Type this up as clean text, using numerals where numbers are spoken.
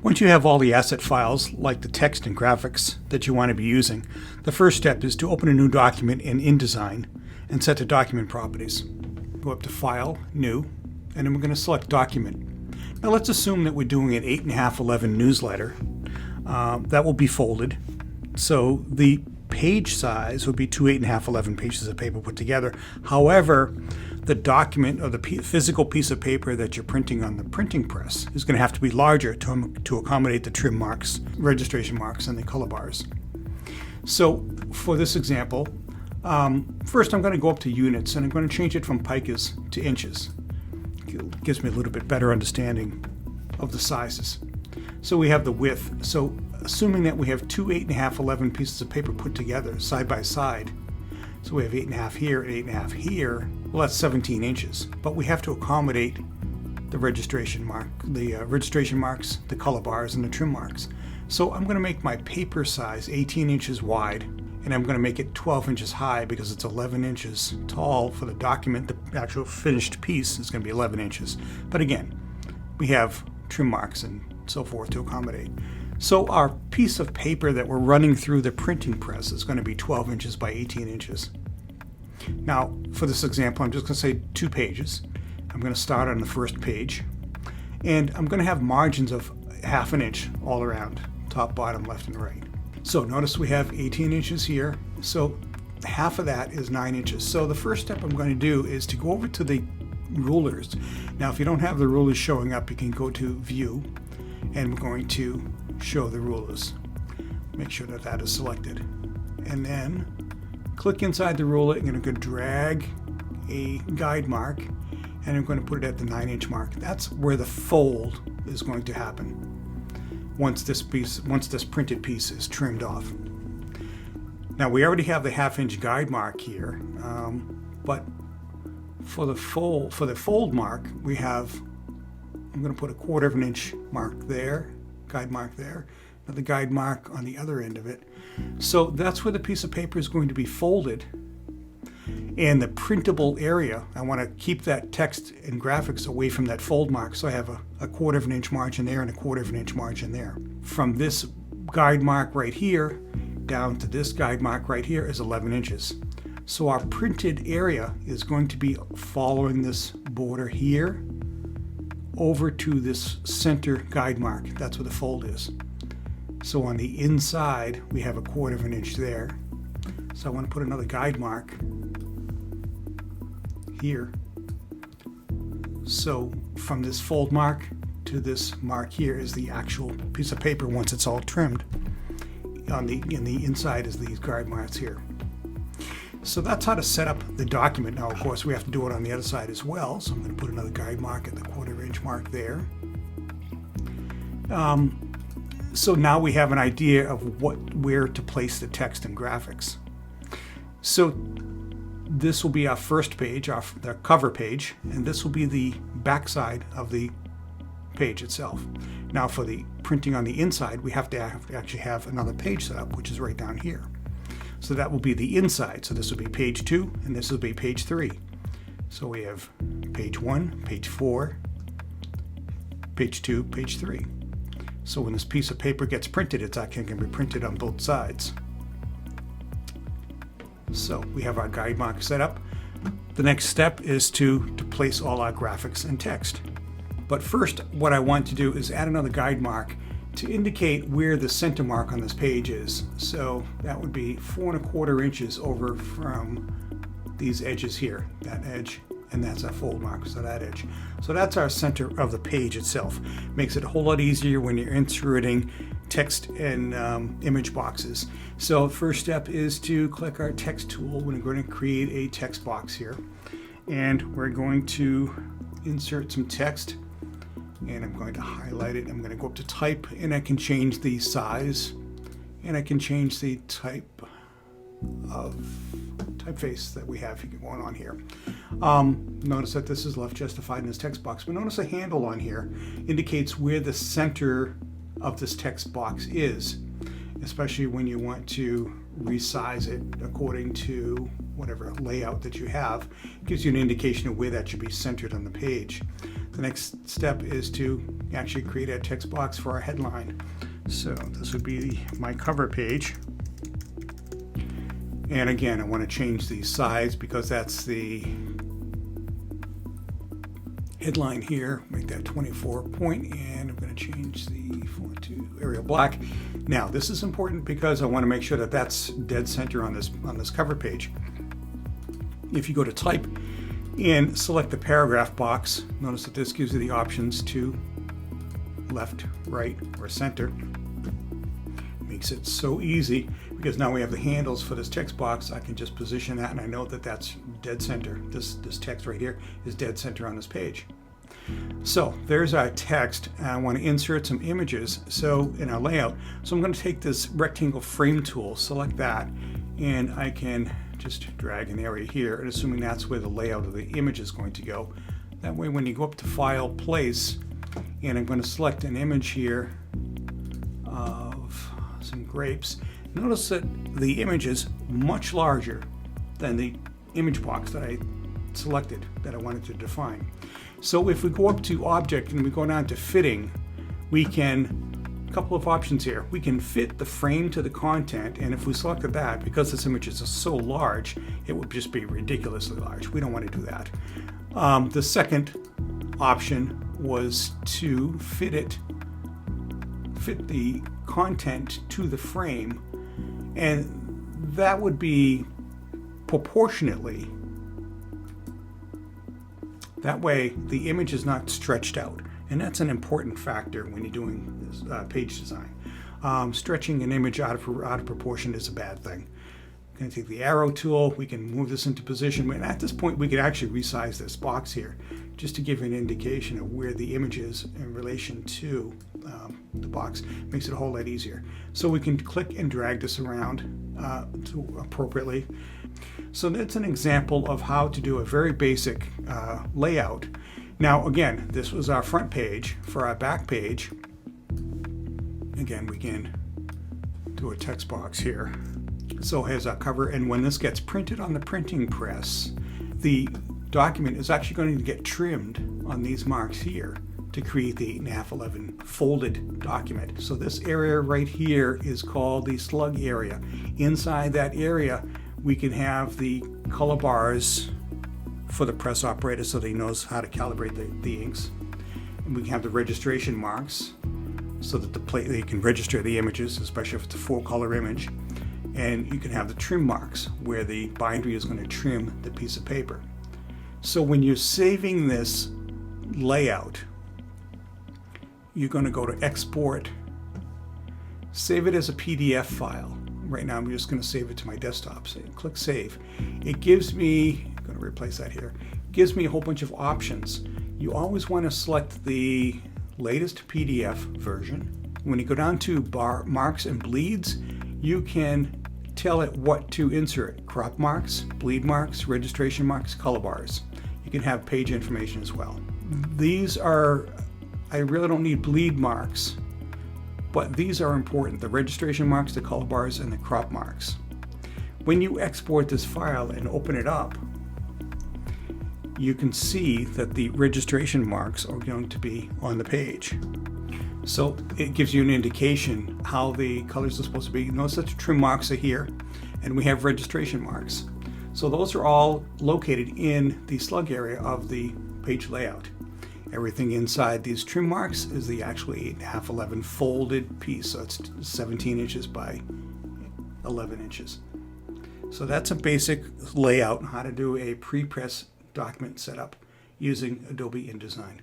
Once you have all the asset files, like the text and graphics that you want to be using, the first step is to open a new document in InDesign and set the document properties. Go up to File, New, and then we're going to select Document. Now let's assume that we're doing an 8.5/11 newsletter. That will be folded. So the page size would be two 8.5/11 pieces of paper put together. However, the document or the physical piece of paper that you're printing on the printing press is going to have to be larger to accommodate the trim marks, registration marks, and the color bars. So for this example, first I'm going to go up to units and I'm going to change it from picas to inches. It gives me a little bit better understanding of the sizes. So we have the width. So assuming that we have two 8.5/11 pieces of paper put together side by side, so we have 8.5 here and 8.5 here, well, that's 17 inches. But we have to accommodate the registration mark, the registration marks, the color bars, and the trim marks. So I'm going to make my paper size 18 inches wide, and I'm going to make it 12 inches high because it's 11 inches tall for the document. The actual finished piece is going to be 11 inches. But again, we have trim marks and so forth to accommodate. So our piece of paper that we're running through the printing press is going to be 12 inches by 18 inches. Now, for this example, I'm just going to say 2 pages. I'm going to start on the first page, and I'm going to have margins of 1/2 inch all around, top, bottom, left, and right. So notice we have 18 inches here, so half of that is 9 inches. So the first step I'm going to do is to go over to the rulers. Now, if you don't have the rulers showing up, you can go to View, and we're going to show the rulers. Make sure that that is selected. And then click inside the ruler. I'm going to drag a guide mark, and I'm going to put it at the 9-inch mark. That's where the fold is going to happen once this printed piece is trimmed off. Now we already have the 1/2 inch guide mark here, but for the fold mark, I'm going to put a 1/4 inch mark there, guide mark there, another guide mark on the other end of it. So that's where the piece of paper is going to be folded. And the printable area, I want to keep that text and graphics away from that fold mark. So I have a 1/4 inch margin there and a 1/4 inch margin there. From this guide mark right here down to this guide mark right here is 11 inches. So our printed area is going to be following this border here over to this center guide mark. That's where the fold is. So on the inside, we have a 1/4 inch there. So I want to put another guide mark here. So from this fold mark to this mark here is the actual piece of paper once it's all trimmed. In the inside is these guide marks here. So that's how to set up the document. Now, of course, we have to do it on the other side as well. So I'm going to put another guide mark at the 1/4 inch mark there. So now we have an idea of where to place the text and graphics. So this will be our first page, the cover page, and this will be the back side of the page itself. Now for the printing on the inside, we have to actually have another page set up, which is right down here. So that will be the inside. So this will be page 2, and this will be page 3. So we have page 1, page 4, page 2, page 3. So when this piece of paper gets printed, it's actually going to be printed on both sides. So we have our guide mark set up. The next step is to place all our graphics and text. But first, what I want to do is add another guide mark to indicate where the center mark on this page is. So that would be 4 1/4 inches over from these edges here, that edge, and that's our fold mark, so that edge. So that's our center of the page itself. Makes it a whole lot easier when you're inserting text and image boxes. So first step is to click our text tool. We're going to create a text box here, and we're going to insert some text, and I'm going to highlight it. I'm going to go up to type, and I can change the size, and I can change the type of typeface that we have going on here. Notice that this is left justified in this text box, but notice a handle on here indicates where the center of this text box is, especially when you want to resize it according to whatever layout that you have. It gives you an indication of where that should be centered on the page. The next step is to actually create a text box for our headline. So this would be my cover page. And again, I want to change the size because that's the headline here. Make that 24 point, and I'm going to change the font to Arial Black. Now, this is important because I want to make sure that that's dead center on this cover page. If you go to type and select the paragraph box, notice that this gives you the options to left, right, or center. Makes it so easy because now we have the handles for this text box. I can just position that and I know that that's dead center. This text right here is dead center on this page. So there's our text. I want to insert some images in our layout. So I'm going to take this rectangle frame tool, select that, and I can just drag an area here, and assuming that's where the layout of the image is going to go. That way when you go up to File, Place, and I'm going to select an image here of some grapes. Notice that the image is much larger than the image box that I selected that I wanted to define. So if we go up to Object and we go down to Fitting, we can, a couple of options here. We can fit the frame to the content, and if we selected that, because this image is so large, it would just be ridiculously large. We don't want to do that. The second option was to fit the content to the frame, and that would be proportionately. That way the image is not stretched out, and that's an important factor when you're doing this, page design. Stretching an image out of proportion is a bad thing. I'm going to take the arrow tool, we can move this into position, and at this point we could actually resize this box here just to give you an indication of where the image is in relation to the box. Makes it a whole lot easier. So we can click and drag this around appropriately. So that's an example of how to do a very basic layout. Now again, this was our front page. For our back page, again, we can do a text box here. So here's our cover, and when this gets printed on the printing press, the document is actually going to get trimmed on these marks here to create the 8.5-11 folded document. So this area right here is called the slug area. Inside that area, we can have the color bars for the press operator so that he knows how to calibrate the inks. And we can have the registration marks so that they can register the images, especially if it's a full color image. And you can have the trim marks where the bindery is going to trim the piece of paper. So when you're saving this layout, you're going to go to Export, save it as a PDF file. Right now I'm just going to save it to my desktop. So click Save. It gives me, I'm going to replace that here, gives me a whole bunch of options. You always want to select the latest PDF version. When you go down to marks and bleeds, you can tell it what to insert. Crop marks, bleed marks, registration marks, color bars. You can have page information as well. These are, I really don't need bleed marks, but these are important. The registration marks, the color bars, and the crop marks. When you export this file and open it up, you can see that the registration marks are going to be on the page. So it gives you an indication how the colors are supposed to be. Notice that the trim marks are here, and we have registration marks. So those are all located in the slug area of the page layout. Everything inside these trim marks is the actually 8.5-11 folded piece. So it's 17 inches by 11 inches. So that's a basic layout, how to do a pre-press document setup using Adobe InDesign.